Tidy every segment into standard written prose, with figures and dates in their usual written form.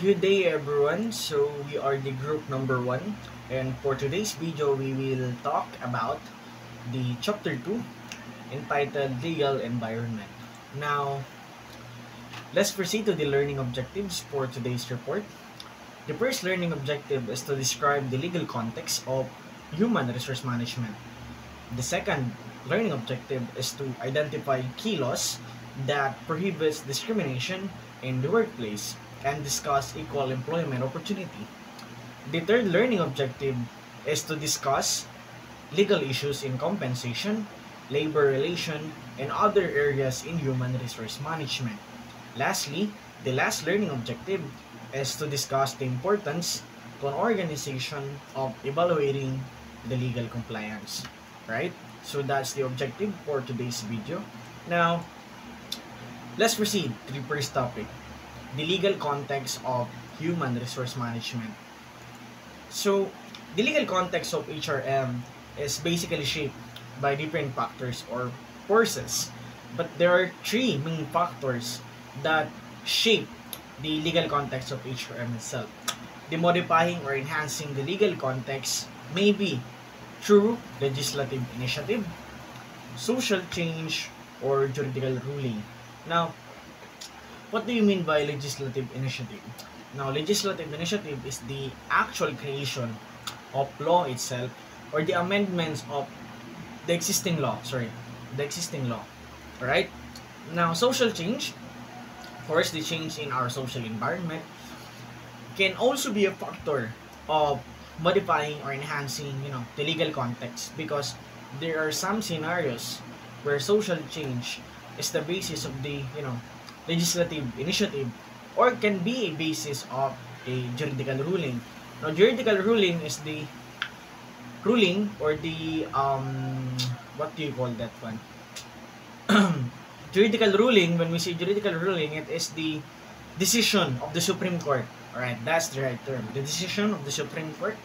Good day everyone. So we are the group number 1, and for today's video we will talk about the chapter 2 entitled Legal Environment. Now, let's proceed to the learning objectives for today's report. The first learning objective is to describe the legal context of human resource management. The second learning objective is to identify key laws that prohibits discrimination in the workplace and discuss equal employment opportunity. The third learning objective is to discuss legal issues in compensation, labor relation, and other areas in human resource management. Lastly, the last learning objective is to discuss the importance to an organization of evaluating the legal compliance. Right? So that's the objective for today's video. Now, let's proceed to the first topic, the legal context of human resource management. So, the legal context of HRM is basically shaped by different factors or forces. But there are three main factors that shape the legal context of HRM itself. The modifying or enhancing the legal context may be through legislative initiative, social change, or juridical ruling. Now, what do you mean by legislative initiative? Now, legislative initiative is the actual creation of law itself or the amendments of the existing law. Alright? Now, social change, of course, the change in our social environment can also be a factor of modifying or enhancing, the legal context, because there are some scenarios where social change is the basis of the, legislative initiative, or can be a basis of a juridical ruling. Now, juridical ruling is the ruling or the what do you call that one? Juridical ruling, when we say juridical ruling, it is the decision of the Supreme Court. Alright, that's the right term. The decision of the Supreme Court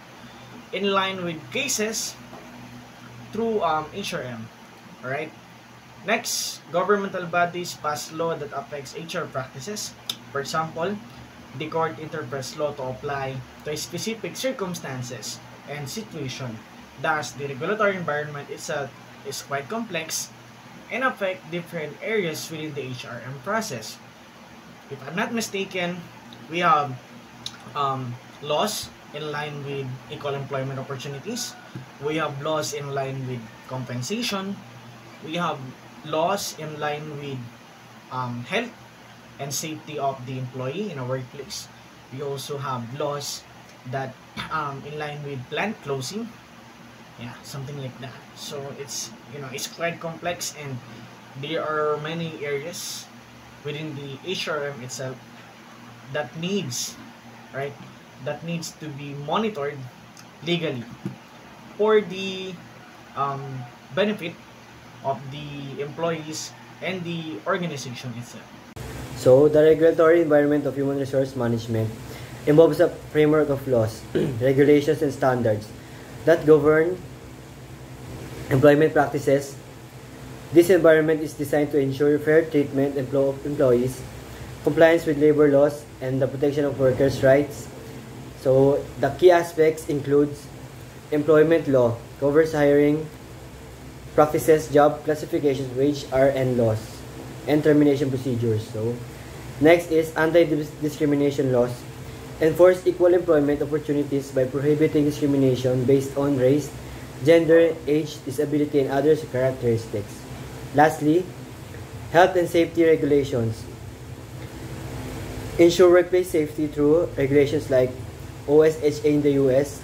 in line with cases through HRM. Alright? Next, governmental bodies pass law that affects HR practices. For example, the court interprets law to apply to specific circumstances and situation. Thus, the regulatory environment itself is quite complex and affect different areas within the HRM process. If I'm not mistaken, we have laws in line with equal employment opportunities. We have laws in line with compensation. We have laws in line with health and safety of the employee in a workplace. We also have laws that in line with plant closing. Yeah, something like that. So it's it's quite complex, and there are many areas within the HRM itself that needs to be monitored legally for the benefit of the employees and the organization itself. So, the regulatory environment of human resource management involves a framework of laws, regulations, and standards that govern employment practices. This environment is designed to ensure fair treatment of employees, compliance with labor laws, and the protection of workers' rights. So, the key aspects includes employment law, covers hiring practices, job classifications, wage, RN laws, and termination procedures. So, next is anti-discrimination laws, enforce equal employment opportunities by prohibiting discrimination based on race, gender, age, disability, and other characteristics. Lastly, health and safety regulations, ensure workplace safety through regulations like OSHA in the US,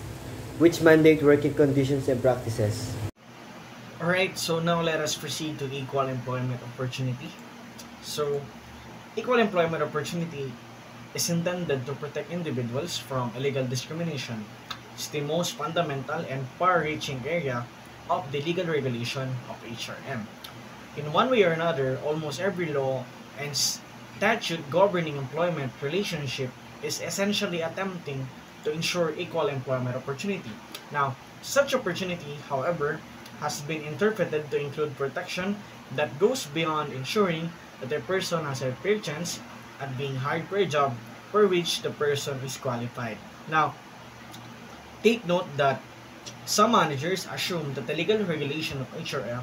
which mandate working conditions and practices. Alright, so now let us proceed to equal employment opportunity. So, equal employment opportunity is intended to protect individuals from illegal discrimination. It's the most fundamental and far-reaching area of the legal regulation of HRM. In one way or another, almost every law and statute governing employment relationship is essentially attempting to ensure equal employment opportunity. Now, such opportunity, however, has been interpreted to include protection that goes beyond ensuring that a person has a fair chance at being hired for a job for which the person is qualified. Now, take note that some managers assume that the legal regulation of HRM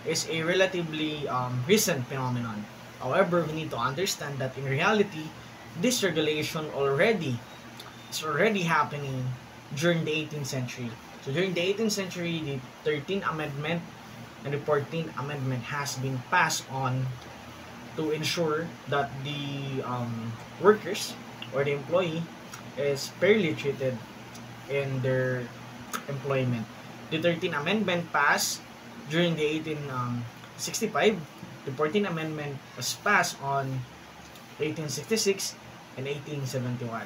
is a relatively recent phenomenon. However, we need to understand that in reality, this regulation is already happening during the 18th century. So during the 18th century, the 13th Amendment and the 14th Amendment has been passed on to ensure that the workers or the employee is fairly treated in their employment. The 13th Amendment passed during the 1865. The 14th Amendment was passed on 1866 and 1871.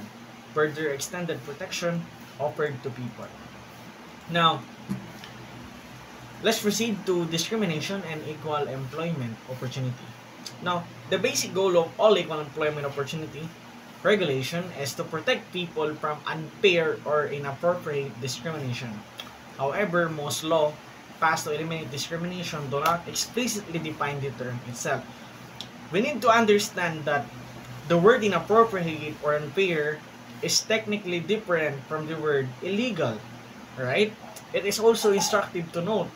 Further extended protection offered to people. Now, let's proceed to discrimination and equal employment opportunity. Now, the basic goal of all equal employment opportunity regulation is to protect people from unfair or inappropriate discrimination. However, most law passed to eliminate discrimination do not explicitly define the term itself. We need to understand that the word inappropriate or unfair is technically different from the word illegal, right? It is also instructive to note,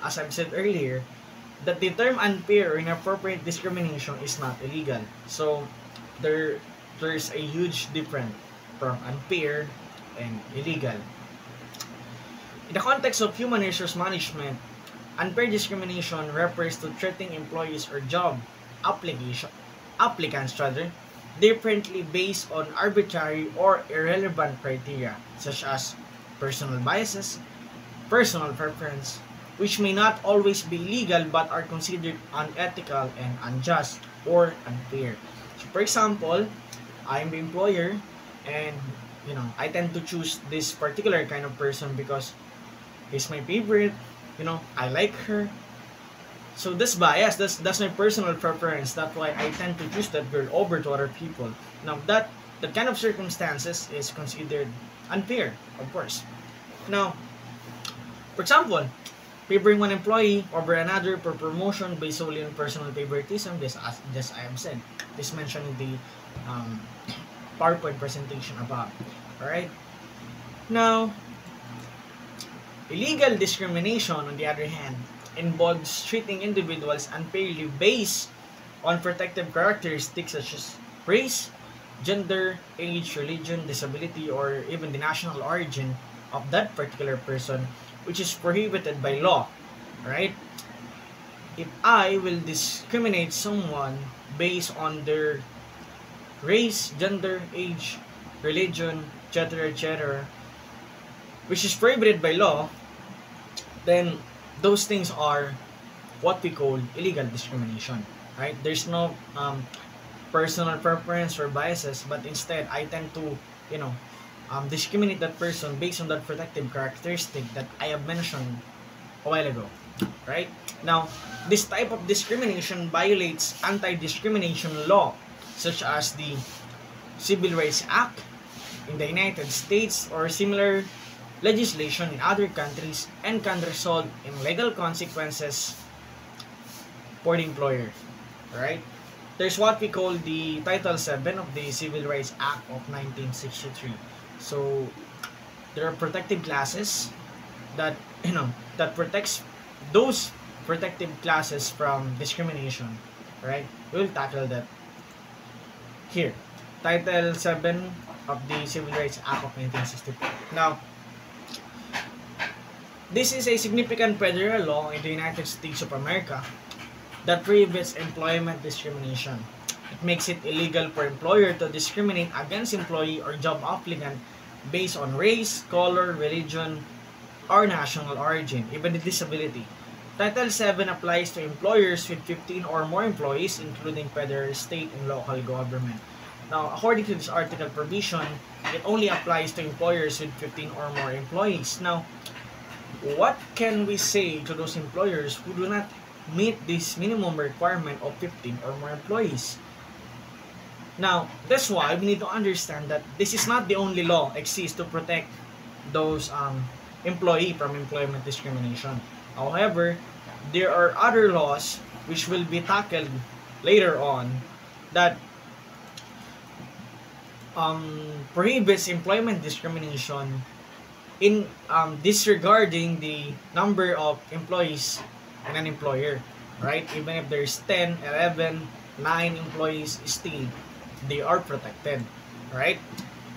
as I've said earlier, that the term unfair or inappropriate discrimination is not illegal. So there's a huge difference from unfair and illegal. In the context of human resource management, unfair discrimination refers to treating employees or job applicants differently based on arbitrary or irrelevant criteria such as personal biases, personal preference, which may not always be illegal but are considered unethical and unjust or unfair. So for example, I'm the employer and I tend to choose this particular kind of person because he's my favorite, I like her. So this bias, that's my personal preference. That's why I tend to choose that girl over to other people. Now that kind of circumstances is considered unfair, of course. Now, for example, favoring one employee over another for promotion based solely on personal favoritism, just I have said, this mentioned in the PowerPoint presentation above. Alright? Now, illegal discrimination, on the other hand, involves treating individuals unfairly based on protective characteristics such as race, gender, age, religion, disability, or even the national origin of that particular person, which is prohibited by law. Right? If I will discriminate someone based on their race, gender, age, religion, etc., etc., which is prohibited by law, then those things are what we call illegal discrimination, right? There's no personal preference or biases, but instead I tend to, discriminate that person based on that protective characteristic that I have mentioned a while ago, right? Now, this type of discrimination violates anti-discrimination law, such as the Civil Rights Act in the United States or similar legislation in other countries, and can result in legal consequences for the employer. Right? There's what we call the Title 7 of the Civil Rights Act of 1963. So there are protective classes that that protects those protective classes from discrimination. Right? We'll tackle that here. Title 7 of the Civil Rights Act of 1963. Now, this is a significant federal law in the United States of America that prohibits employment discrimination. It makes it illegal for employer to discriminate against employee or job applicant based on race, color, religion, or national origin, even the disability. Title 7 applies to employers with 15 or more employees, including federal, state, and local government. Now, according to this article provision, it only applies to employers with 15 or more employees. Now, what can we say to those employers who do not meet this minimum requirement of 15 or more employees? Now, that's why we need to understand that this is not the only law exists to protect those employee from employment discrimination. However, there are other laws which will be tackled later on that prohibits employment discrimination in disregarding the number of employees in an employer, right? Even if there's 10, 11, 9 employees, still they are protected, right?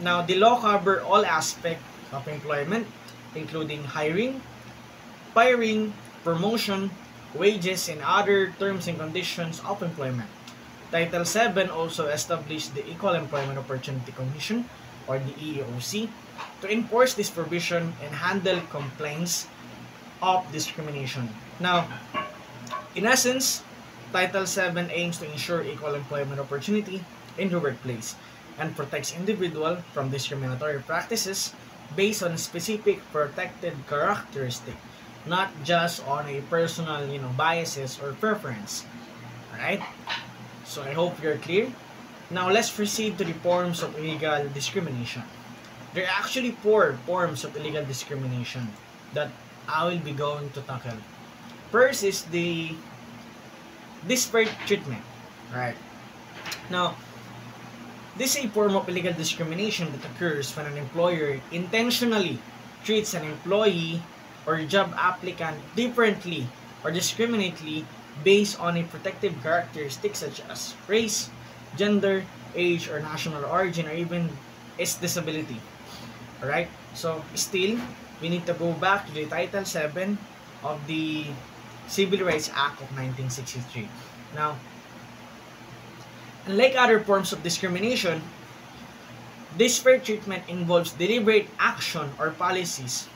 Now, the law cover all aspects of employment, including hiring, firing, promotion, wages, and other terms and conditions of employment. Title 7 also established the Equal Employment Opportunity Commission, or the EEOC, to enforce this provision and handle complaints of discrimination. Now, in essence, Title 7 aims to ensure equal employment opportunity in the workplace and protects individuals from discriminatory practices based on specific protected characteristic, not just on a personal, biases or preference. Alright? So I hope you're clear. Now let's proceed to the forms of illegal discrimination. There are actually 4 forms of illegal discrimination that I will be going to tackle. First is the disparate treatment. Right? Now, this is a form of illegal discrimination that occurs when an employer intentionally treats an employee or job applicant differently or discriminately based on a protective characteristic such as race, gender, age, or national origin, or even its disability. Alright? So, still, we need to go back to the Title 7 of the Civil Rights Act of 1963. Now, unlike other forms of discrimination, disparate treatment involves deliberate action or policies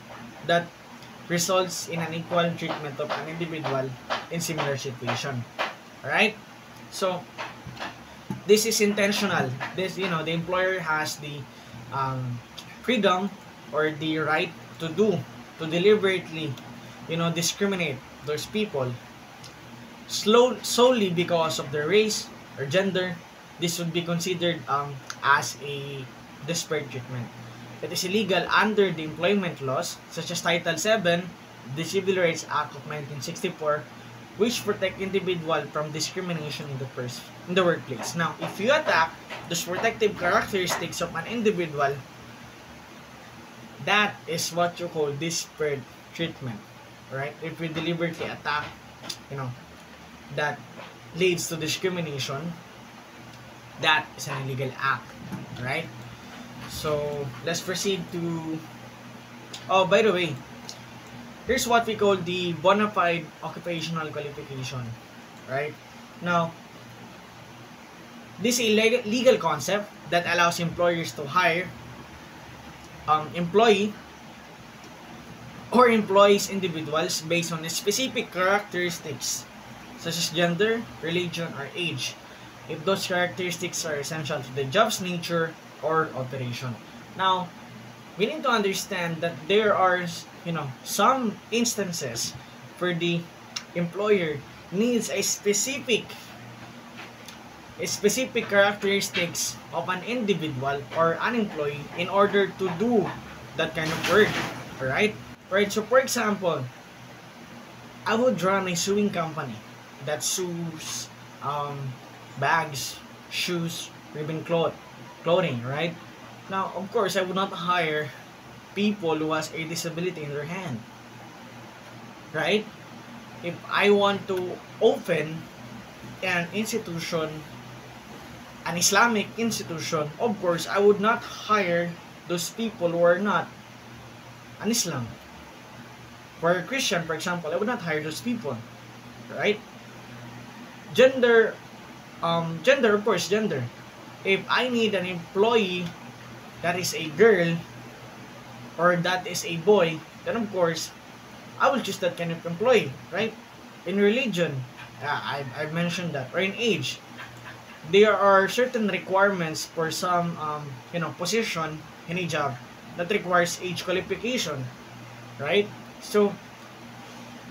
that results in unequal treatment of an individual in similar situation. Alright? So, this is intentional. This, the employer has the freedom or the right to deliberately, discriminate those people solely because of their race or gender. This would be considered as a disparate treatment. It is illegal under the employment laws such as Title 7, the Civil Rights Act of 1964, which protect individual from discrimination in the workplace. Now, if you attack those protective characteristics of an individual, that is what you call disparate treatment, right? If we deliberately attack, that leads to discrimination, that is an illegal act, right? So, let's proceed to... Oh, by the way, here's what we call the bona fide occupational qualification, right? Now, this is a legal concept that allows employers to hire employee or employees individuals based on specific characteristics such as gender, religion, or age, if those characteristics are essential to the job's nature or operation. Now, we need to understand that there are, some instances where the employer needs a specific characteristics of an individual or an employee in order to do that kind of work. Alright? Right, so for example, I would run a sewing company that sews bags, shoes, even clothing, right? Now, of course, I would not hire people who has a disability in their hand, right? If I want to open an institution, an Islamic institution, of course, I would not hire those people who are not an Islam. For a Christian, for example, I would not hire those people, right? Gender, of course, gender. If I need an employee that is a girl or that is a boy, then of course, I will choose that kind of employee, right? In religion, I've mentioned that, or in age, there are certain requirements for some, position in a job that requires age qualification, right? So,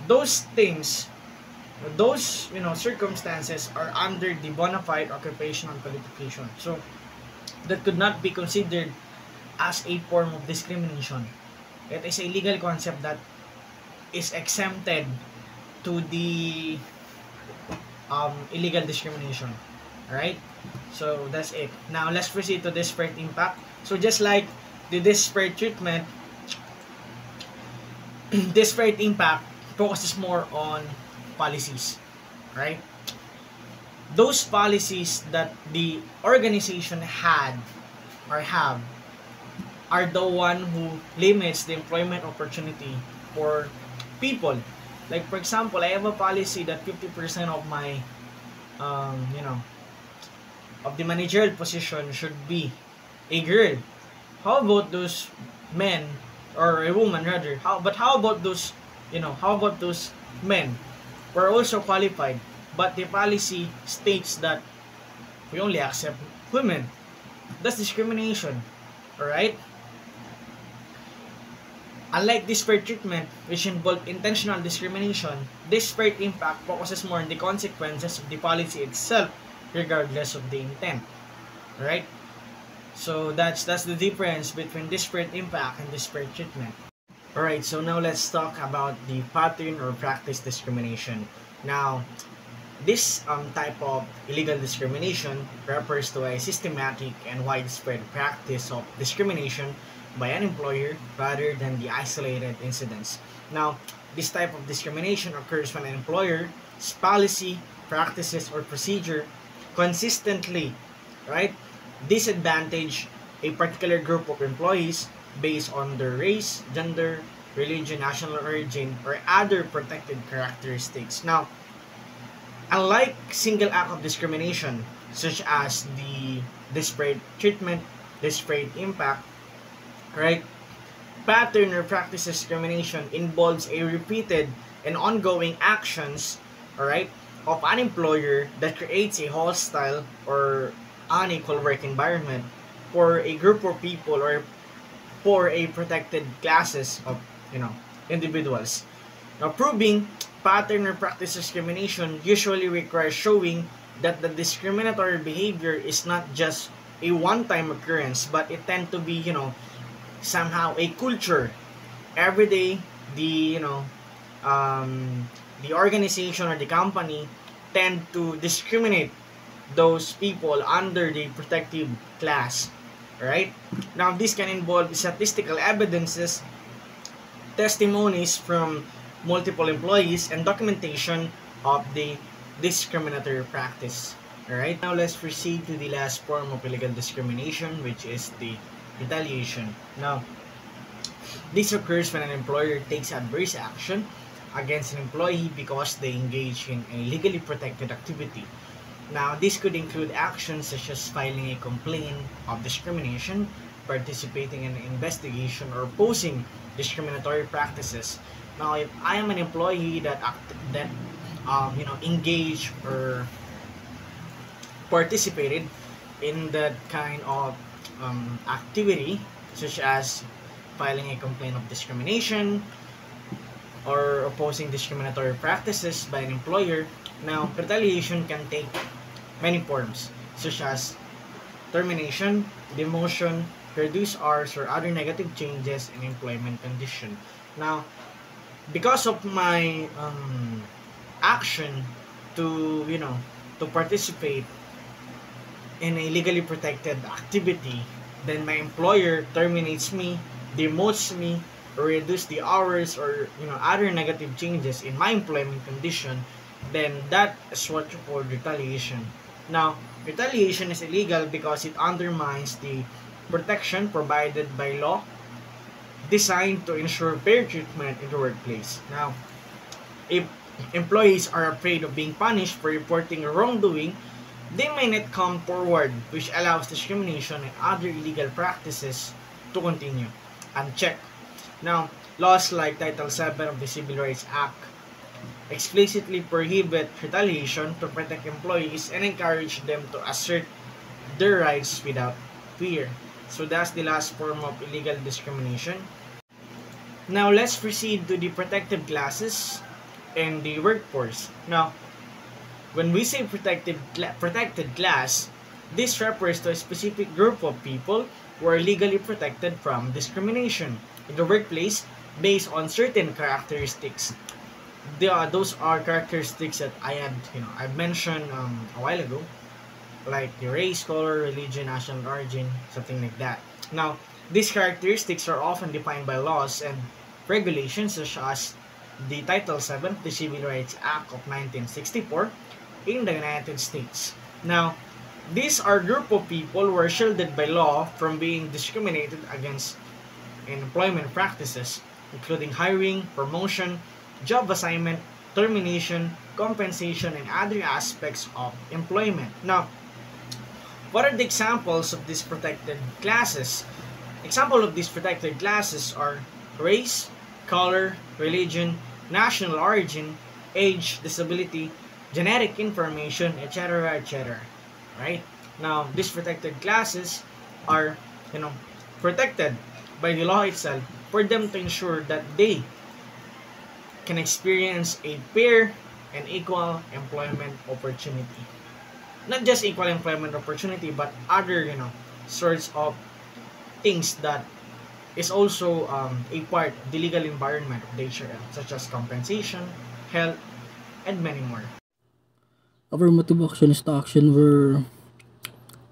those things, those, circumstances are under the bona fide occupational qualification. So, that could not be considered as a form of discrimination. It is a legal concept that is exempted to the illegal discrimination. Right? So that's it. Now let's proceed to disparate impact. So just like the disparate treatment, disparate impact focuses more on policies, right? Those policies that the organization had or have are the one who limits the employment opportunity for people. Like for example, I have a policy that 50% of my you know, of the managerial position should be a girl. How about those men or a woman rather? How about those, how about those men who are also qualified, but the policy states that we only accept women? That's discrimination, all right? Unlike disparate treatment, which involved intentional discrimination, disparate impact focuses more on the consequences of the policy itself, regardless of the intent. Right? So that's the difference between disparate impact and disparate treatment. Alright, so now let's talk about the pattern or practice discrimination. Now, this type of illegal discrimination refers to a systematic and widespread practice of discrimination by an employer rather than the isolated incidents. Now, this type of discrimination occurs when an employer's policy, practices, or procedure consistently, right, disadvantage a particular group of employees based on their race, gender, religion, national origin, or other protected characteristics. Now, unlike single act of discrimination, such as the disparate treatment, disparate impact, right? Pattern or practice discrimination involves a repeated and ongoing actions, alright, of an employer that creates a hostile or unequal work environment for a group of people or for a protected classes of, individuals. Now, proving pattern or practice discrimination usually requires showing that the discriminatory behavior is not just a one-time occurrence, but it tend to be, somehow a culture. Every day, the organization or the company tend to discriminate those people under the protective class, right? Now, this can involve statistical evidences, testimonies from multiple employees, and documentation of the discriminatory practice. Alright, now let's proceed to the last form of illegal discrimination, which is the retaliation. Now, this occurs when an employer takes adverse action against an employee because they engage in a legally protected activity. Now, this could include actions such as filing a complaint of discrimination, participating in an investigation, or opposing discriminatory practices. Now, if I am an employee that engaged or participated in that kind of activity, such as filing a complaint of discrimination or opposing discriminatory practices by an employer, now retaliation can take many forms, such as termination, demotion, reduced hours, or other negative changes in employment condition. Now, because of my action to participate in a legally protected activity, then my employer terminates me, demotes me, or reduce the hours, or other negative changes in my employment condition, then that is what you call retaliation. Now, retaliation is illegal because it undermines the protection provided by law designed to ensure fair treatment in the workplace. Now, if employees are afraid of being punished for reporting wrongdoing, they may not come forward, which allows discrimination and other illegal practices to continue unchecked. Now, laws like Title VII of the Civil Rights Act explicitly prohibit retaliation to protect employees and encourage them to assert their rights without fear. So that's the last form of illegal discrimination. Now, let's proceed to the protected classes and the workforce. Now, when we say protected class, this refers to a specific group of people who are legally protected from discrimination in the workplace based on certain characteristics. Those are characteristics that I mentioned a while ago. like your race, color, religion, national origin, something like that. Now, these characteristics are often defined by laws and regulations such as the Title VII of the Civil Rights Act of 1964 in the United States. Now, these are group of people who are shielded by law from being discriminated against in employment practices, including hiring, promotion, job assignment, termination, compensation, and other aspects of employment. Now, what are the examples of these protected classes? Example of these protected classes are race, color, religion, national origin, age, disability, genetic information, etc., etc. Right? Now, these protected classes are, protected by the law itself for them to ensure that they can experience a fair and equal employment opportunity. Not just equal employment opportunity, but other, sorts of things that is also a part of the legal environment of the HRL, such as compensation, health, and many more. Affirmative action is the action where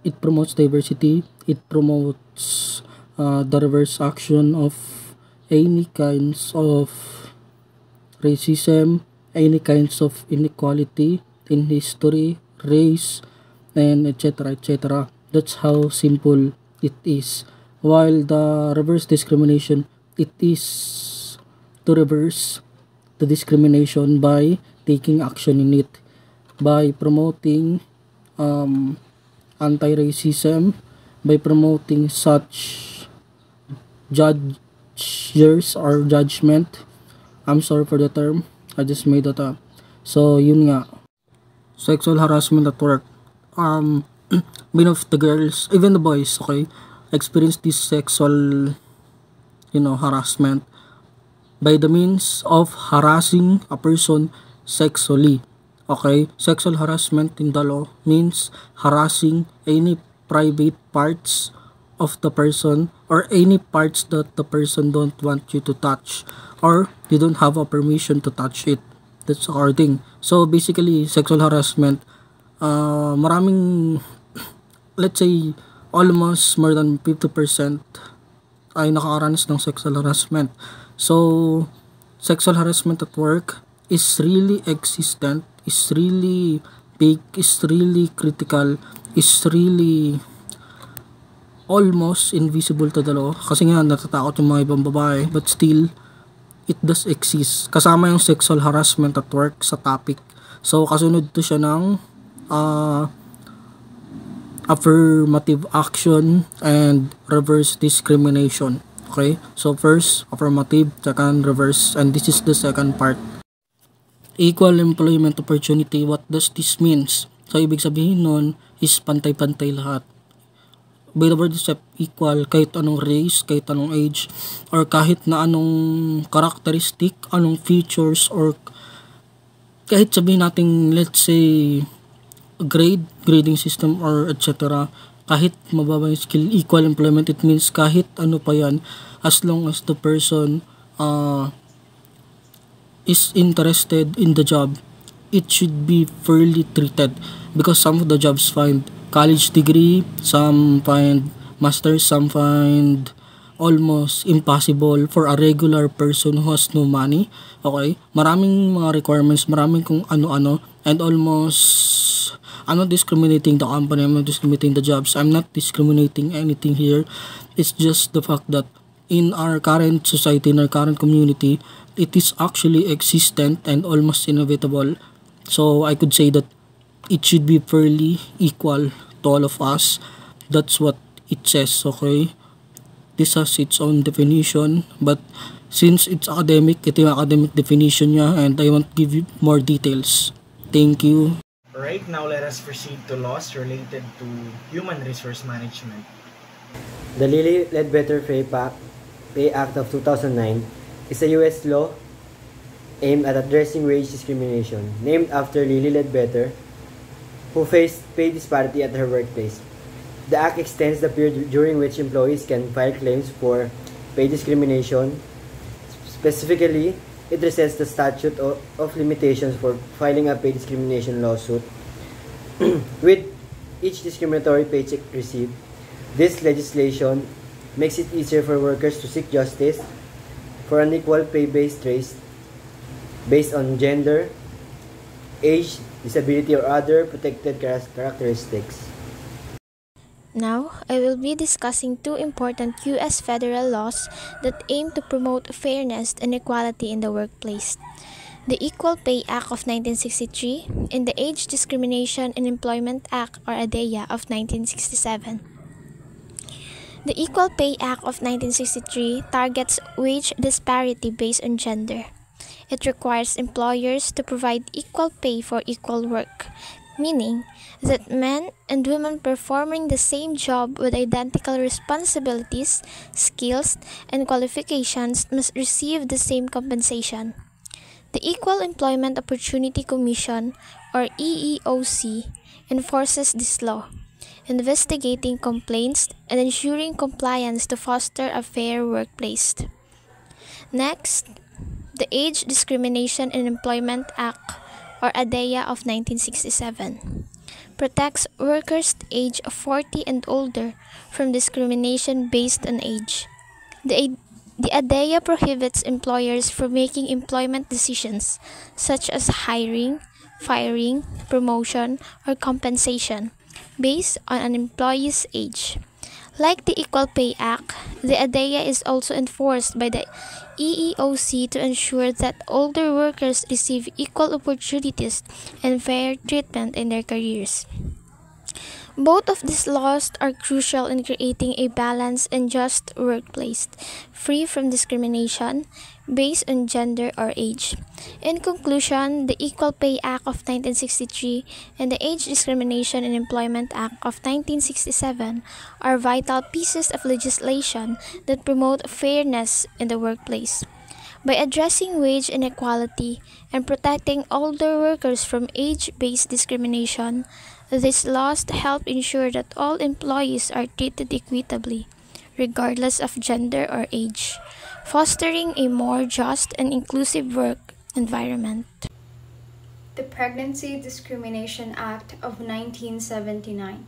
it promotes diversity, it promotes the reverse action of any kinds of racism, any kinds of inequality in history, race, and etc. etc. That's how simple it is. While the reverse discrimination, it is to reverse the discrimination by taking action in it, by promoting anti-racism, by promoting such judges or judgment. I'm sorry for the term, I just made that up. So yun nga, sexual harassment at work. Many of the girls, even the boys, okay, experience this sexual harassment by the means of harassing a person sexually. Okay, sexual harassment in the law means harassing any private parts of the person or any parts that the person don't want you to touch or you don't have a permission to touch it. That's our thing. So basically, sexual harassment, maraming, let's say, almost more than 50% ay nakakaranas ng sexual harassment. So, sexual harassment at work is really existent, is really big, is really critical, is really almost invisible to the law. Kasi nga, natatakot yung mga ibang babae, but still, it does exist. Kasama yung sexual harassment at work sa topic. So, kasunod to siya ng affirmative action and reverse discrimination. Okay? So, first, affirmative, second, reverse, and this is the second part. Equal employment opportunity, what does this means? So, ibig sabihin nun is pantay-pantay lahat. By the word itself, equal, kahit anong race, kahit anong age, or kahit na anong characteristic, anong features, or kahit sabihin natin, let's say, grading system, or etc. Kahit mababa yung skill, equal employment, it means kahit ano pa yan, as long as the person is interested in the job, it should be fairly treated. Because some of the jobs find college degree, some find master's, some find almost impossible for a regular person who has no money. Okay? Maraming mga requirements, maraming kung ano-ano, and almost, I'm not discriminating the company, I'm not discriminating the jobs, I'm not discriminating anything here. It's just the fact that in our current society, in our current community, it is actually existent and almost inevitable. So I could say that it should be fairly equal to all of us. That's what it says, okay? This has its own definition, but since it's academic, ito yung academic definition niya, and I want to give you more details. Thank you. Right, now let us proceed to laws related to human resource management. The Lilly Ledbetter Pay Act of 2009 is a U.S. law aimed at addressing wage discrimination, named after Lilly Ledbetter, who faced pay disparity at her workplace. The act extends the period during which employees can file claims for pay discrimination. Specifically, it resets the statute of limitations for filing a pay discrimination lawsuit with each discriminatory paycheck received. This legislation makes it easier for workers to seek justice for an equal pay-based race based on gender, age, disability, or other protected characteristics. Now, I will be discussing two important U.S. federal laws that aim to promote fairness and equality in the workplace: the Equal Pay Act of 1963 and the Age Discrimination in Employment Act, or ADEA, of 1967. The Equal Pay Act of 1963 targets wage disparity based on gender. It requires employers to provide equal pay for equal work, meaning that men and women performing the same job with identical responsibilities, skills, and qualifications must receive the same compensation. The Equal Employment Opportunity Commission, or EEOC, enforces this law, investigating complaints and ensuring compliance to foster a fair workplace. Next, the Age Discrimination in Employment Act, or ADEA, of 1967, protects workers aged 40 and older from discrimination based on age. The ADEA prohibits employers from making employment decisions such as hiring, firing, promotion, or compensation based on an employee's age. Like the Equal Pay Act, the ADEA is also enforced by the EEOC to ensure that older workers receive equal opportunities and fair treatment in their careers. Both of these laws are crucial in creating a balanced and just workplace, free from discrimination based on gender or age. In conclusion, the Equal Pay Act of 1963 and the Age Discrimination in Employment Act of 1967 are vital pieces of legislation that promote fairness in the workplace. By addressing wage inequality and protecting older workers from age-based discrimination, these laws help ensure that all employees are treated equitably, regardless of gender or age, fostering a more just and inclusive work environment. The Pregnancy Discrimination Act of 1979.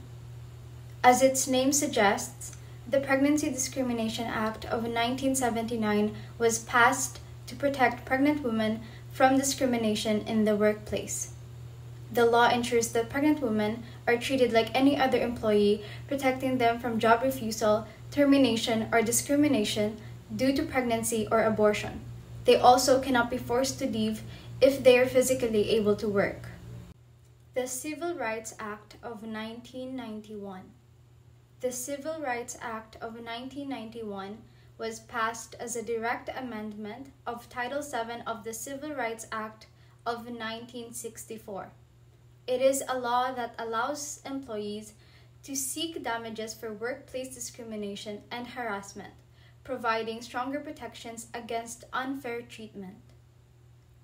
As its name suggests, the Pregnancy Discrimination Act of 1979 was passed to protect pregnant women from discrimination in the workplace. The law ensures that pregnant women are treated like any other employee, protecting them from job refusal, termination, or discrimination due to pregnancy or abortion. They also cannot be forced to leave if they are physically able to work. The Civil Rights Act of 1991. The Civil Rights Act of 1991 was passed as a direct amendment of Title VII of the Civil Rights Act of 1964. It is a law that allows employees to seek damages for workplace discrimination and harassment, providing stronger protections against unfair treatment.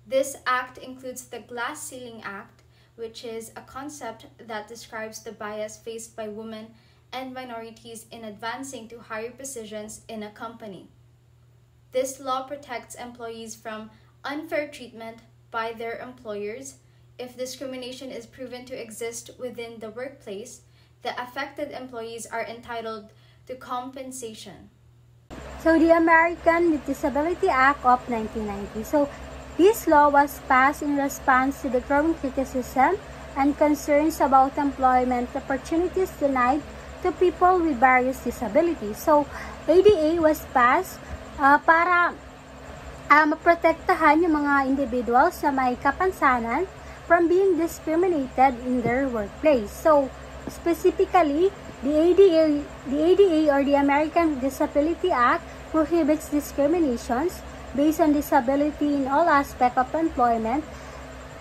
This act includes the Glass Ceiling Act, which is a concept that describes the bias faced by women and minorities in advancing to higher positions in a company. This law protects employees from unfair treatment by their employers. If discrimination is proven to exist within the workplace, the affected employees are entitled to compensation. So the American with Disability Act of 1990. So this law was passed in response to the growing criticism and concerns about employment opportunities denied to people with various disabilities. So ADA was passed para maprotektahan yung mga individuals na may kapansanan from being discriminated in their workplace. So, specifically, the ADA or the American Disability Act prohibits discriminations based on disability in all aspects of employment,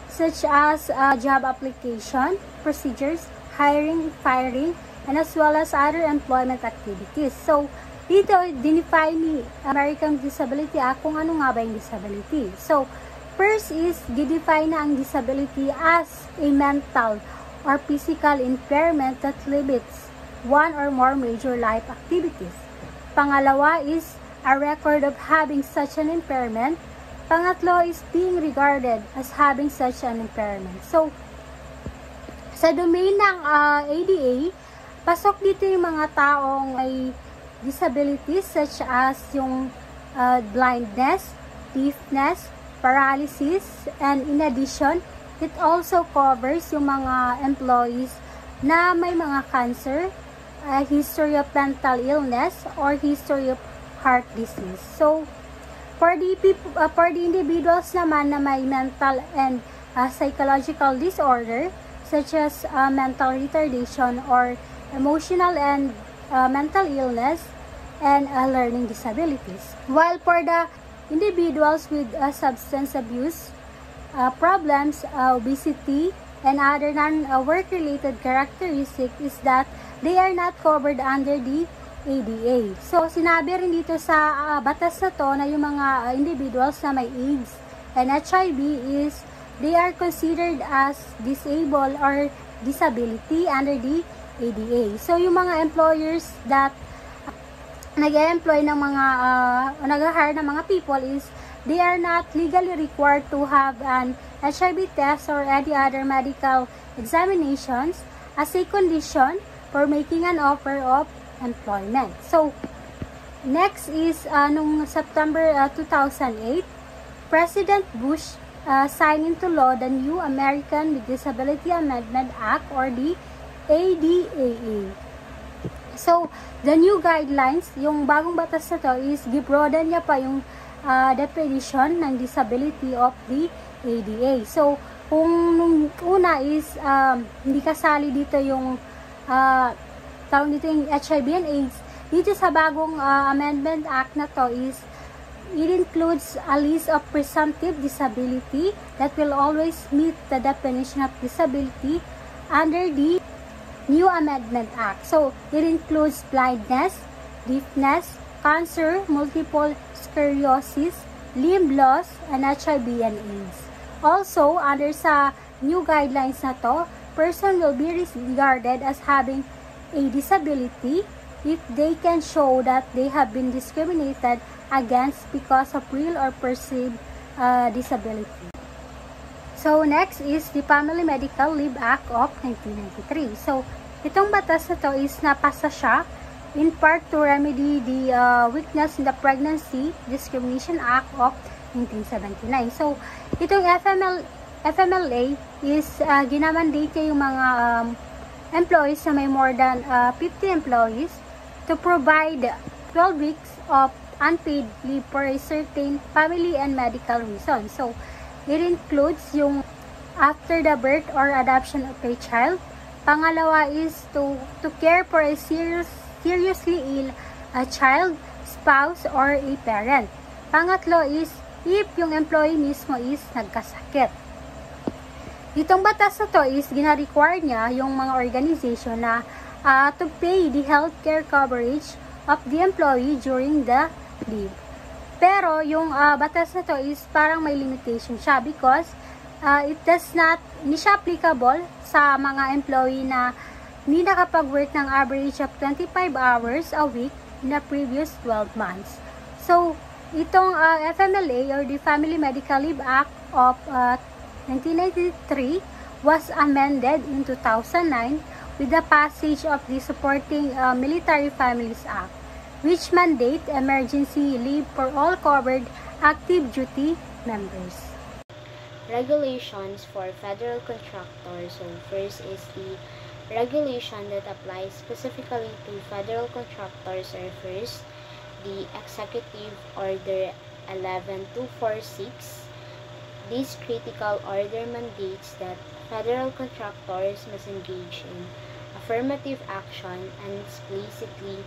such as job application, procedures, hiring, firing, and as well as other employment activities. So, dito, dinefine ni American Disability Act kung ano nga ba yung disability. So, first is, di-define na ang disability as a mental or physical impairment that limits one or more major life activities. Pangalawa is a record of having such an impairment. Pangatlo is being regarded as having such an impairment. So Sa domain ng ADA, pasok dito yung mga taong may disabilities such as yung blindness, deafness, paralysis, and in addition, it also covers yung mga employees na may mga cancer, history of mental illness, or history of heart disease. So, for the individuals naman na may mental and psychological disorder, such as mental retardation or emotional and mental illness and learning disabilities. While for the individuals with substance abuse problems, obesity, and other non-work-related characteristics is that they are not covered under the ADA. So, sinabi rin dito sa batas na to na yung mga individuals na may AIDS and HIV is they are considered as disabled or disability under the ADA. So, yung mga employers that nag-employ ng mga nag-hire ng mga people is they are not legally required to have an HIV test or any other medical examinations as a condition for making an offer of employment. So, next is nung September 2008, President Bush signed into law the new American with Disability Amendment Act or the ADAA. So, the new guidelines, yung bagong batas na to is gibroaden niya pa yung definition ng disability of the ADA. So, kung nung una is hindi kasali dito yung tawag dito yung HIV and AIDS, dito sa bagong Amendment Act na to is it includes a list of presumptive disability that will always meet the definition of disability under the new Amendment Act. So, it includes blindness, deafness, cancer, multiple sclerosis, limb loss, and HIV and AIDS. Also, under sa new guidelines na to, person will be regarded as having a disability if they can show that they have been discriminated against because of real or perceived disability. So, next is the Family Medical Leave Act of 1993. So, itong batas na to is napasa siya in part to remedy the weakness in the Pregnancy Discrimination Act of 1979. So, itong FMLA is ginamandate niya yung mga employees na may more than 50 employees to provide 12 weeks of unpaid leave for a certain family and medical reason. So, it includes yung after the birth or adoption of a child. Pangalawa is to care for a seriously ill child, spouse, or a parent. Pangatlo is if yung employee mismo is nagkasakit. Itong batas na to is gina-require niya yung mga organization na to pay the healthcare coverage of the employee during the leave. Pero yung batas na to is parang may limitation siya because it does not, hindi siya applicable sa mga employee na hindi nakapag-work ng average of 25 hours a week in the previous 12 months. So, itong FMLA or the Family Medical Leave Act of 1993 was amended in 2009 with the passage of the Supporting Military Families Act, which mandate emergency leave for all covered active duty members. Regulations for federal contractors. So first is the regulation that applies specifically to federal contractors are first the Executive Order 11246. This critical order mandates that federal contractors must engage in affirmative action and explicitly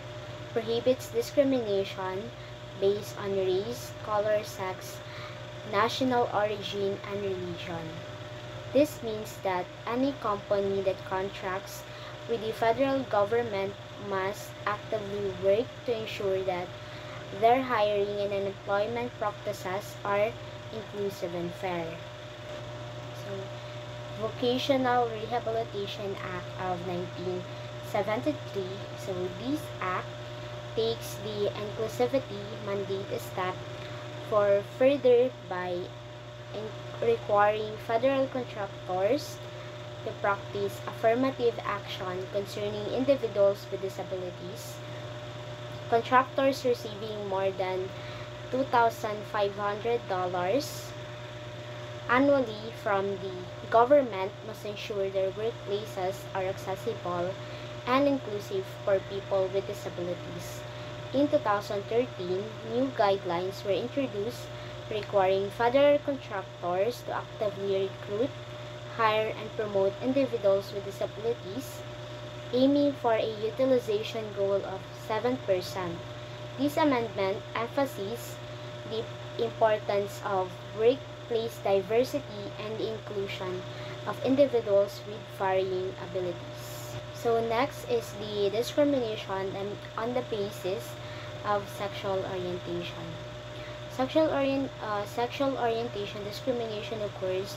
prohibits discrimination based on race, color, sex, national origin, and religion. This means that any company that contracts with the federal government must actively work to ensure that their hiring and employment practices are inclusive and fair. So, Vocational Rehabilitation Act of 1973. So, this act takes the inclusivity mandate a step for further by requiring federal contractors to practice affirmative action concerning individuals with disabilities. Contractors receiving more than $2,500 annually from the government must ensure their workplaces are accessible and inclusive for people with disabilities. In 2013, new guidelines were introduced requiring federal contractors to actively recruit, hire, and promote individuals with disabilities, aiming for a utilization goal of 7%. This amendment emphasizes the importance of workplace diversity and the inclusion of individuals with varying abilities. So next is the discrimination on the basis of sexual orientation. Sexual orientation discrimination occurs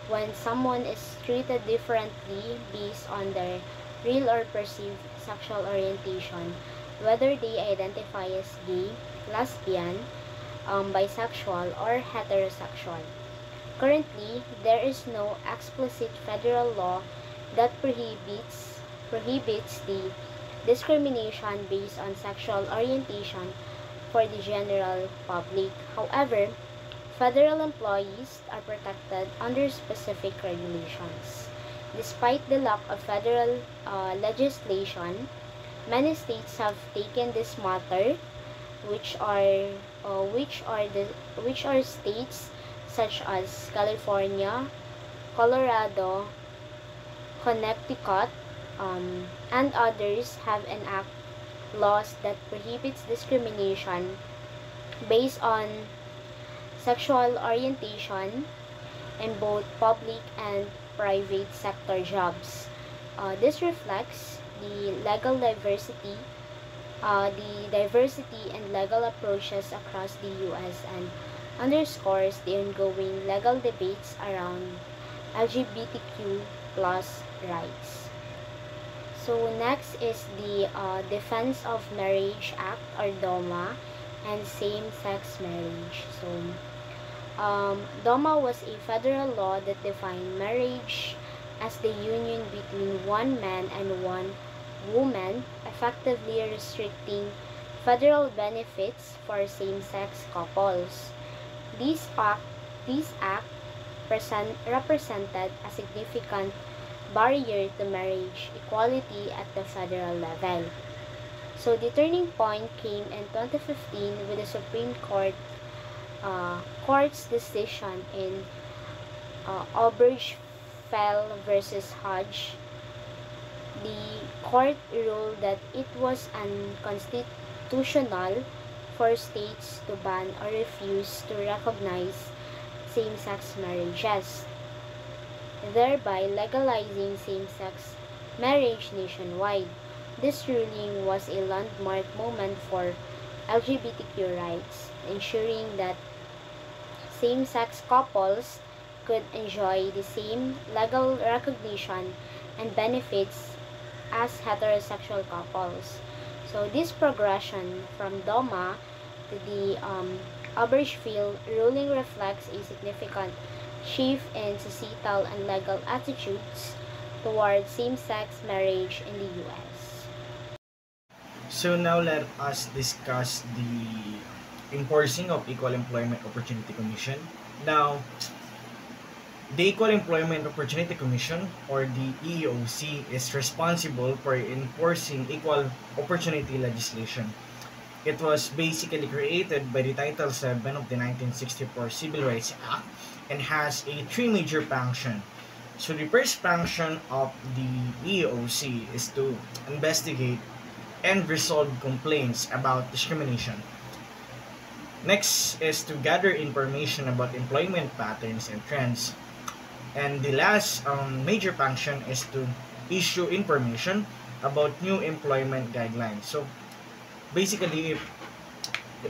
when someone is treated differently based on their real or perceived sexual orientation, whether they identify as gay, lesbian, bisexual, or heterosexual. Currently, there is no explicit federal law that prohibits the discrimination based on sexual orientation for the general public. However, federal employees are protected under specific regulations. Despite the lack of federal legislation, many states have taken this matter, which are states such as California, Colorado, Connecticut, and others have enacted laws that prohibits discrimination based on sexual orientation in both public and private sector jobs. This reflects the diversity and legal approaches across the U.S. and underscores the ongoing legal debates around LGBTQ plus rights. So next is the Defense of Marriage Act, or DOMA, and same-sex marriage. So DOMA was a federal law that defined marriage as the union between one man and one woman, effectively restricting federal benefits for same-sex couples. This act represented a significant barrier to marriage equality at the federal level. So the turning point came in 2015 with the Supreme Court's decision in Obergefell versus Hodge. The court ruled that it was unconstitutional for states to ban or refuse to recognize same-sex marriages, thereby legalizing same-sex marriage nationwide. This ruling was a landmark moment for LGBTQ rights, ensuring that same-sex couples could enjoy the same legal recognition and benefits as heterosexual couples. So this progression from DOMA to the Obergefell ruling reflects a significant shift in societal and legal attitudes towards same-sex marriage in the U.S. So now let us discuss the enforcing of Equal Employment Opportunity Commission. Now, the Equal Employment Opportunity Commission, or the EEOC, is responsible for enforcing equal opportunity legislation. It was basically created by the Title VII of the 1964 Civil Rights Act and has three major functions. So the first function of the EEOC is to investigate and resolve complaints about discrimination. Next is to gather information about employment patterns and trends. And the last major function is to issue information about new employment guidelines. So basically, if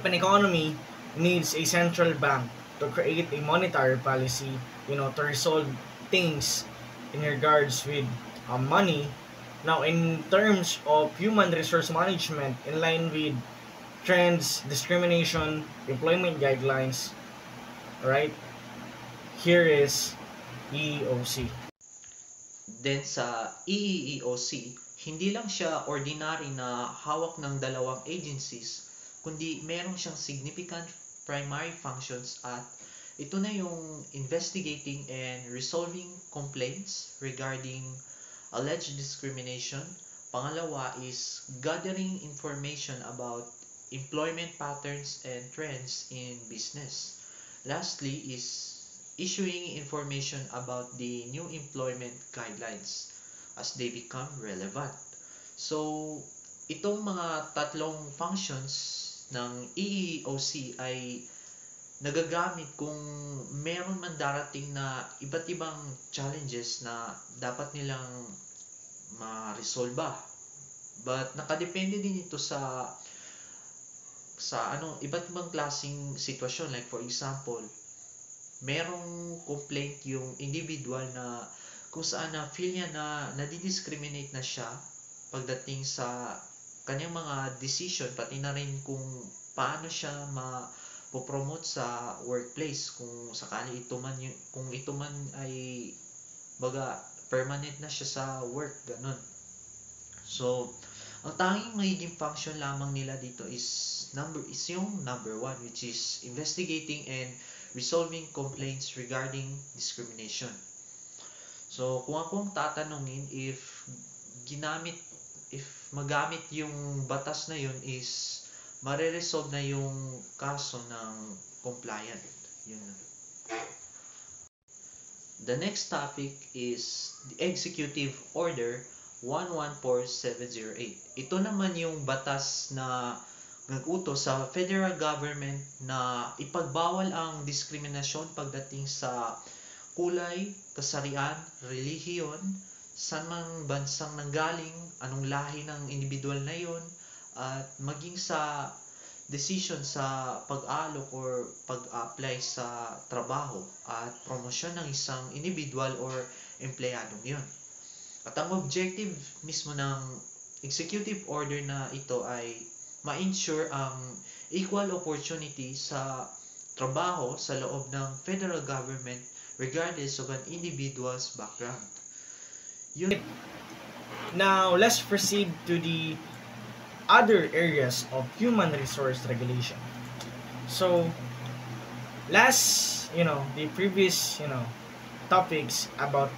an economy needs a central bank to create a monetary policy, to resolve things in regards with money. Now, in terms of human resource management, in line with trends, discrimination, employment guidelines, right? Here is EEOC. Then sa EEOC, hindi lang siya ordinary na hawak ng dalawang agencies, kundi meron siyang significant primary functions at ito na yung investigating and resolving complaints regarding alleged discrimination. Pangalawa is gathering information about employment patterns and trends in business. Lastly is issuing information about the new employment guidelines as they become relevant. So, itong mga tatlong functions ng EEOC ay nagagamit kung meron man darating na iba't ibang challenges na dapat nilang ma-resolve. But nakadepende din ito sa iba't ibang klaseng sitwasyon. Like for example, merong complaint yung individual na kung saan na feel niya na nadidiscriminate na siya pagdating sa kanyang mga decision, pati na rin kung paano siya ma-promote sa workplace, kung sakali kung ito man ay baga permanent na siya sa work, ganun. So, ang tanging magiging function lamang nila dito is yung number 1, which is investigating and resolving complaints regarding discrimination. So, kung akong tatanungin if magamit yung batas na yun is mare-resolve na yung kaso ng compliant. Yun. The next topic is the Executive Order 114708. Ito naman yung batas na nag-utos sa federal government na ipagbawal ang diskriminasyon pagdating sa kulay, kasarian, relihiyon, saan mang bansang nanggaling, anong lahi ng individual na yon, at maging sa decision sa pag-alok or pag-apply sa trabaho at promosyon ng isang individual or empleyadong yon. At ang objective mismo ng executive order na ito ay ma-ensure ang equal opportunity sa trabaho sa loob ng federal government regardless of an individual's background. Now, let's proceed to the other areas of human resource regulation. So, the previous, topics about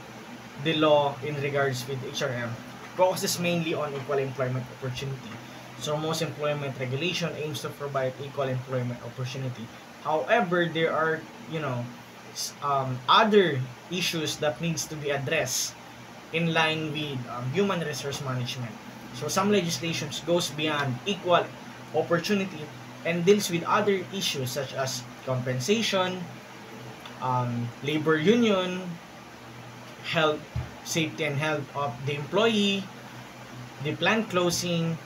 the law in regards with HRM focuses mainly on equal employment opportunity. So, most employment regulation aims to provide equal employment opportunity. However, there are, other issues that needs to be addressed in line with human resource management. So some legislations goes beyond equal opportunity and deals with other issues such as compensation, labor union, health, safety and health of the employee, the plant closing,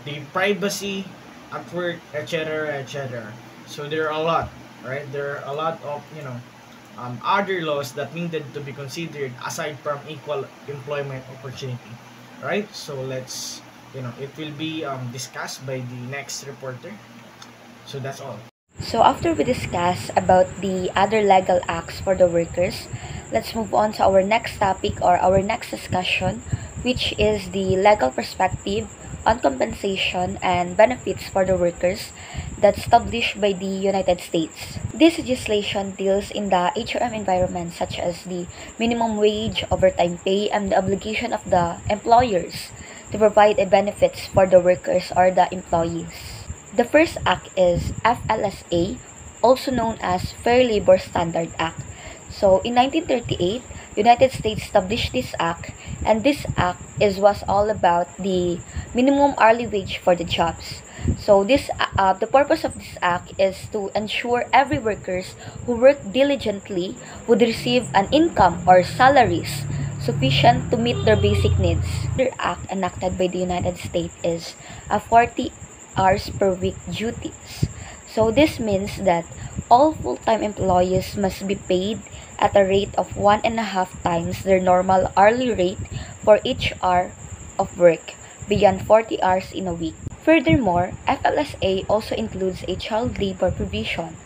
the privacy at work, etc., etc. So there are a lot, right? There are a lot of other laws that needed to be considered aside from equal employment opportunity, right? So let's, it will be discussed by the next reporter. So that's all. So after we discuss about the other legal acts for the workers, let's move on to our next topic or our next discussion, which is the legal perspective on compensation and benefits for the workers that's established by the United States. This legislation deals in the HRM environment such as the minimum wage, overtime pay, and the obligation of the employers to provide benefits for the workers or the employees. The first act is FLSA, also known as Fair Labor Standard Act. So in 1938, United States established this act, and this act was all about the minimum hourly wage for the jobs. So the purpose of this act is to ensure every workers who work diligently would receive an income or salaries sufficient to meet their basic needs. The act enacted by the United States is a 40 hours per week duties. So this means that all full-time employees must be paid at a rate of 1.5 times their normal hourly rate for each hour of work beyond 40 hours in a week. Furthermore, FLSA also includes a child labor provision,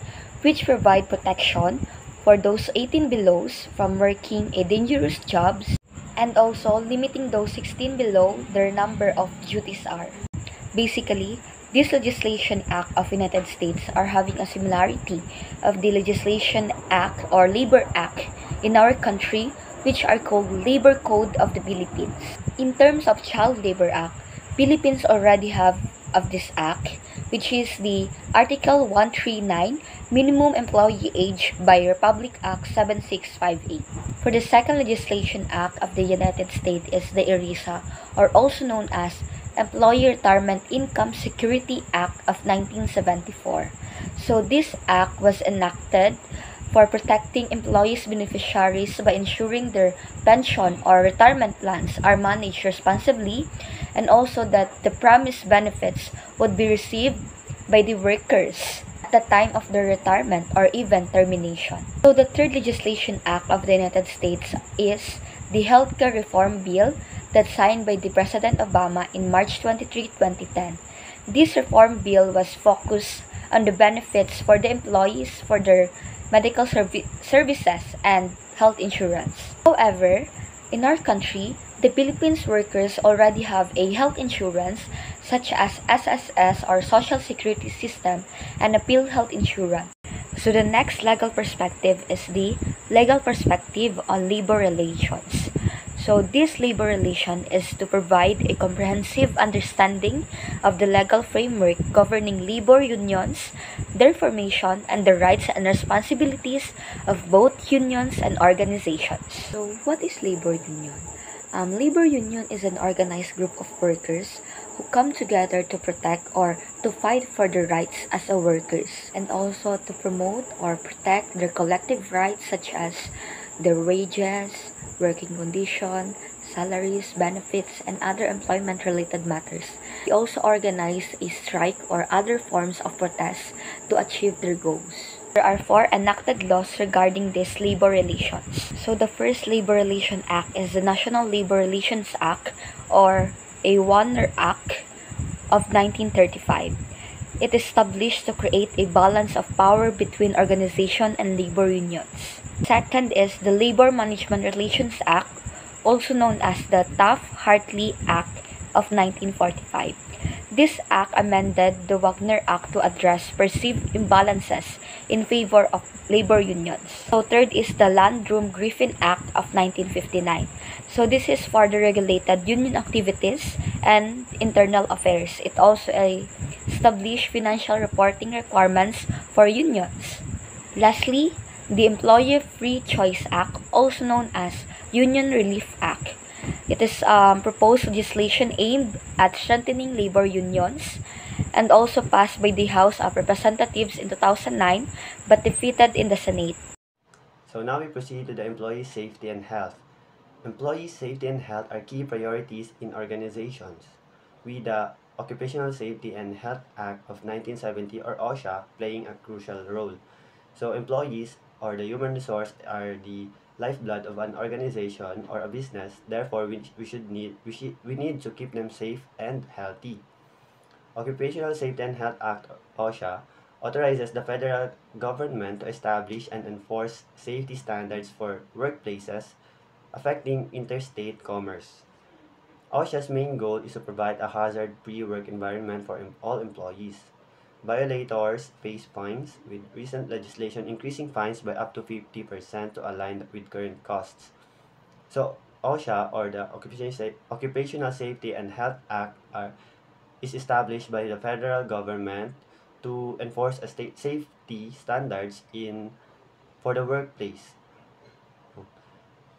which provide protection for those 18 below from working a dangerous jobs and also limiting those 16 below their number of duties are. Basically, this legislation act of United States are having a similarity of the legislation act or labor act in our country, which are called Labor Code of the Philippines. In terms of child labor act, Philippines already have of this act, which is the Article 139, Minimum Employee Age by Republic Act 7658. For the second legislation act of the United States is the ERISA, or also known as Employee Retirement Income Security Act of 1974. So this act was enacted for protecting employees' beneficiaries by ensuring their pension or retirement plans are managed responsibly, and also that the promised benefits would be received by the workers at the time of their retirement or even termination. So the third legislation act of the United States is the Healthcare Reform Bill that's signed by the President Obama in March 23, 2010. This reform bill was focused on the benefits for the employees for their medical services and health insurance. However, in our country, the Philippines workers already have a health insurance such as SSS or Social Security System and a PhilHealth insurance. So the next legal perspective is the legal perspective on labor relations. So this labor relation is to provide a comprehensive understanding of the legal framework governing labor unions, their formation, and the rights and responsibilities of both unions and organizations. So what is labor union? Labor union is an organized group of workers who come together to protect or to fight for their rights as a workers, and also to promote or protect their collective rights such as their wages, working condition, salaries, benefits, and other employment-related matters. They also organize a strike or other forms of protest to achieve their goals. There are 4 enacted laws regarding these labor relations. So the first Labor Relation Act is the National Labor Relations Act or a Warner Act of 1935. It established to create a balance of power between organization and labor unions. Second is the Labor Management Relations Act, also known as the Taft-Hartley Act of 1945. This act amended the Wagner Act to address perceived imbalances in favor of labor unions. So third is the Landrum-Griffin Act of 1959. So this is for the regulated union activities and internal affairs. It also established financial reporting requirements for unions. Lastly, the Employee Free Choice Act, also known as Union Relief Act. It is proposed legislation aimed at strengthening labor unions and also passed by the House of Representatives in 2009 but defeated in the Senate. So now we proceed to the employee safety and health. Employee safety and health are key priorities in organizations, with the Occupational Safety and Health Act of 1970 or OSHA playing a crucial role. So employees or the human resource are the lifeblood of an organization or a business. Therefore, we need to keep them safe and healthy. Occupational Safety and Health Act OSHA authorizes the federal government to establish and enforce safety standards for workplaces affecting interstate commerce. OSHA's main goal is to provide a hazard-free work environment for all employees. Violators face fines, with recent legislation increasing fines by up to 50% to align with current costs. So, OSHA, or the Occupational Safety and Health Act, is established by the federal government to enforce a state safety standards for the workplace.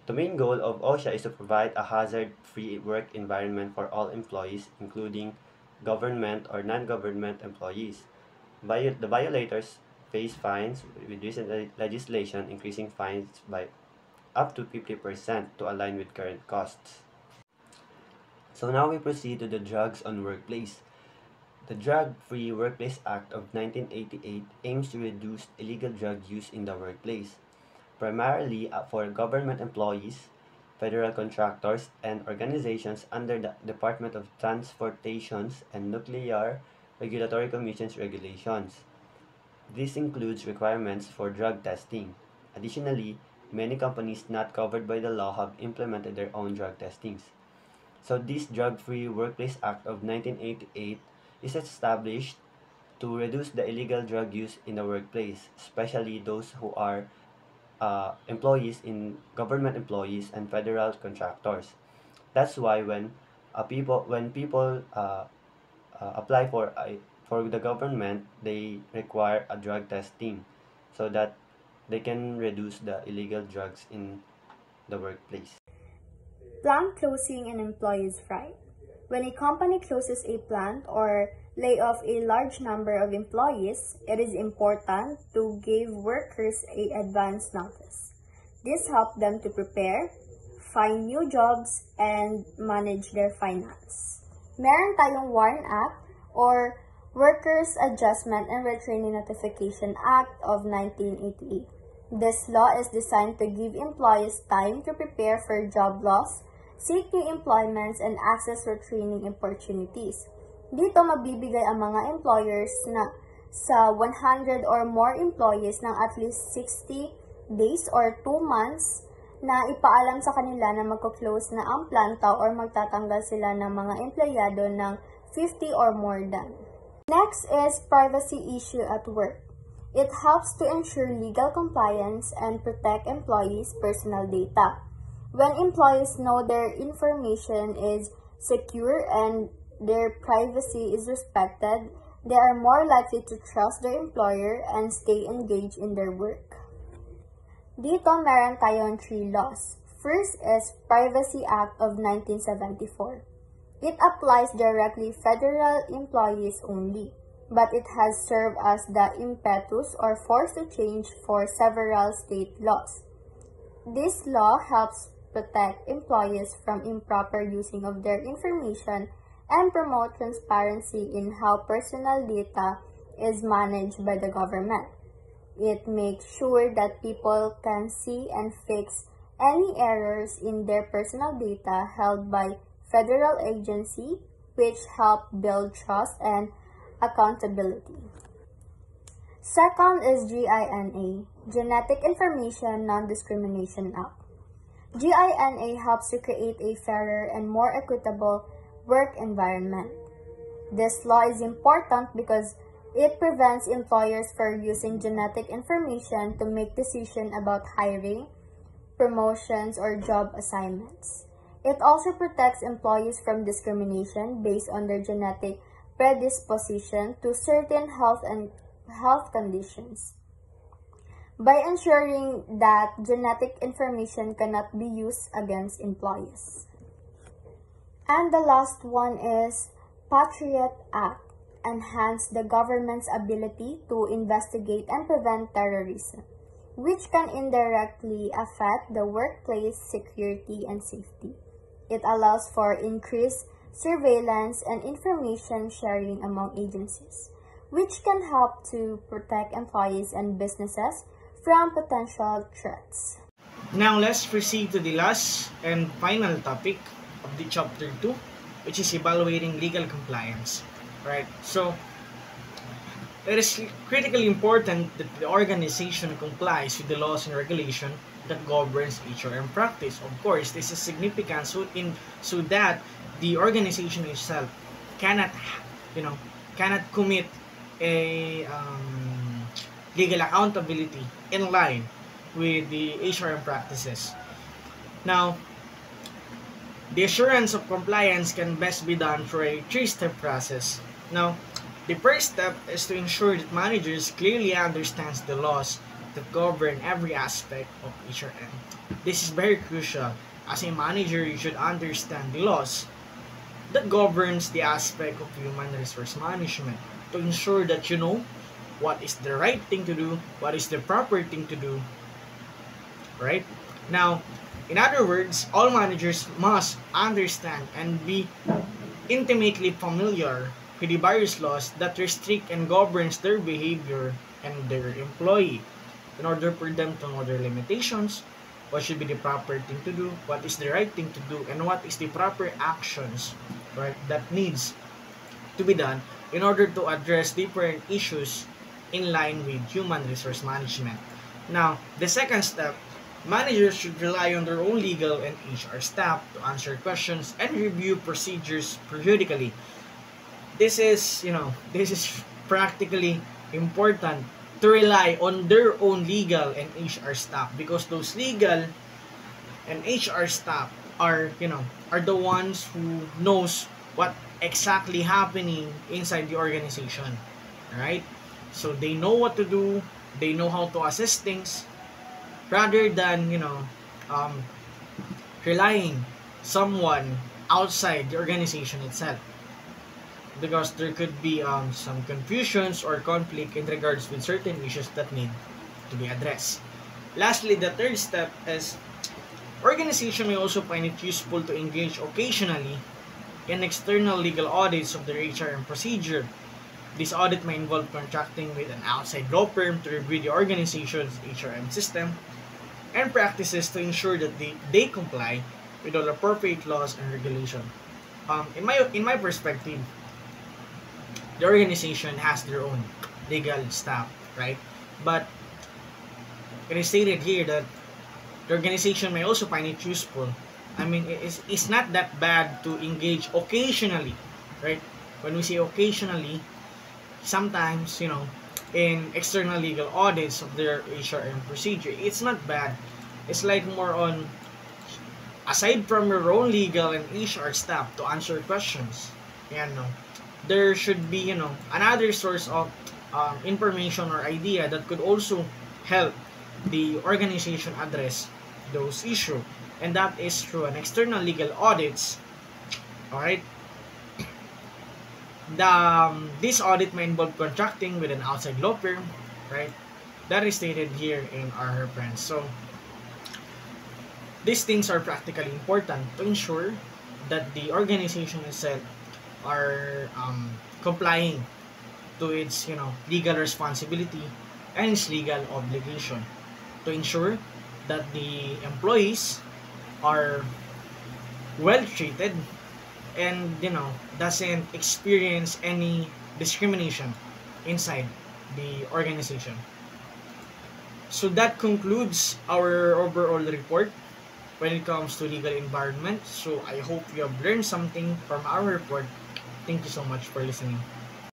The main goal of OSHA is to provide a hazard-free work environment for all employees, including government or non-government employees. The violators face fines, with recent legislation increasing fines by up to 50% to align with current costs. So now we proceed to the drugs on workplace. The Drug-Free Workplace Act of 1988 aims to reduce illegal drug use in the workplace, primarily for government employees, federal contractors, and organizations under the Department of Transportation's and Nuclear Regulatory Commission's regulations. This includes requirements for drug testing. Additionally, many companies not covered by the law have implemented their own drug testings. So this Drug-Free Workplace Act of 1988 is established to reduce the illegal drug use in the workplace, especially those who are employees in government employees and federal contractors. That's why when people apply for the government, they require a drug testing so that they can reduce the illegal drugs in the workplace. Plant closing and employees' right. When a company closes a plant or lay off a large number of employees, it is important to give workers a advance notice. This helps them to prepare, find new jobs, and manage their finance. Meron tayong WARN Act or Workers Adjustment and Retraining Notification Act of 1988. This law is designed to give employees time to prepare for job loss, seek new employments, and access retraining opportunities. Dito mabibigay ang mga employers na sa 100 or more employees ng at least 60 days or 2 months na ipaalam sa kanila na magko-close na ang planta or magtatanggal sila ng mga empleyado ng 50 or more than. Next is privacy issue at work. It helps to ensure legal compliance and protect employees' personal data. When employees know their information is secure and their privacy is respected, they are more likely to trust their employer and stay engaged in their work. Dito meron tayong 3 laws. First is Privacy Act of 1974. It applies directly federal employees only, but it has served as the impetus or force to change for several state laws. This law helps protect employees from improper using of their information and promote transparency in how personal data is managed by the government. It makes sure that people can see and fix any errors in their personal data held by federal agency, which help build trust and accountability. Second is GINA, Genetic Information Non-Discrimination Act. GINA helps to create a fairer and more equitable work environment. This law is important because it prevents employers from using genetic information to make decisions about hiring, promotions, or job assignments. It also protects employees from discrimination based on their genetic predisposition to certain health conditions, by ensuring that genetic information cannot be used against employees. And the last one is Patriot Act, enhance the government's ability to investigate and prevent terrorism, which can indirectly affect the workplace security and safety. It allows for increased surveillance and information sharing among agencies, which can help to protect employees and businesses from potential threats. Now let's proceed to the last and final topic of the chapter 2, which is evaluating legal compliance. Right? So it is critically important that the organization complies with the laws and regulation that governs HR and practice. Of course, this is significant so that the organization itself cannot commit a legal accountability in line with the HR and practices. Now, the assurance of compliance can best be done through a 3-step process. Now, the first step is to ensure that managers clearly understands the laws that govern every aspect of HRM. This is very crucial. As a manager, you should understand the laws that governs the aspect of human resource management to ensure that you know what is the right thing to do, what is the proper thing to do, right? Now, in other words, all managers must understand and be intimately familiar with the various laws that restrict and governs their behavior and their employee in order for them to know their limitations, what should be the proper thing to do, what is the right thing to do, and what is the proper actions, right, that needs to be done in order to address different issues in line with human resource management. Now, the second step Managers should rely on their own legal and HR staff to answer questions and review procedures periodically. This is, this is practically important to rely on their own legal and HR staff, because those legal and HR staff are, are the ones who knows what exactly happening inside the organization, right? So they know what to do, they know how to assess things, rather than, relying someone outside the organization itself, because there could be some confusions or conflict in regards with certain issues that need to be addressed. Lastly, the third step is organization may also find it useful to engage occasionally in external legal audits of their HR and procedure. This audit may involve contracting with an outside law firm to review the organization's HRM system and practices to ensure that they comply with all appropriate laws and regulations. In my perspective, the organization has their own legal staff, right? But it is stated here that the organization may also find it useful. I mean, it's not that bad to engage occasionally, right? When we say occasionally, sometimes, in external legal audits of their HRM procedure, it's not bad. It's like more on, aside from your own legal and HR staff to answer questions, there should be, another source of information or idea that could also help the organization address those issues, and that is through an external legal audits. All right. This audit may involve contracting with an outside law firm, right? That is stated here in our reference. So these things are practically important to ensure that the organization itself are complying to its legal responsibility and its legal obligation, to ensure that the employees are well treated and doesn't experience any discrimination inside the organization. So that concludes our overall report when it comes to legal environment. So I hope you have learned something from our report. Thank you so much for listening.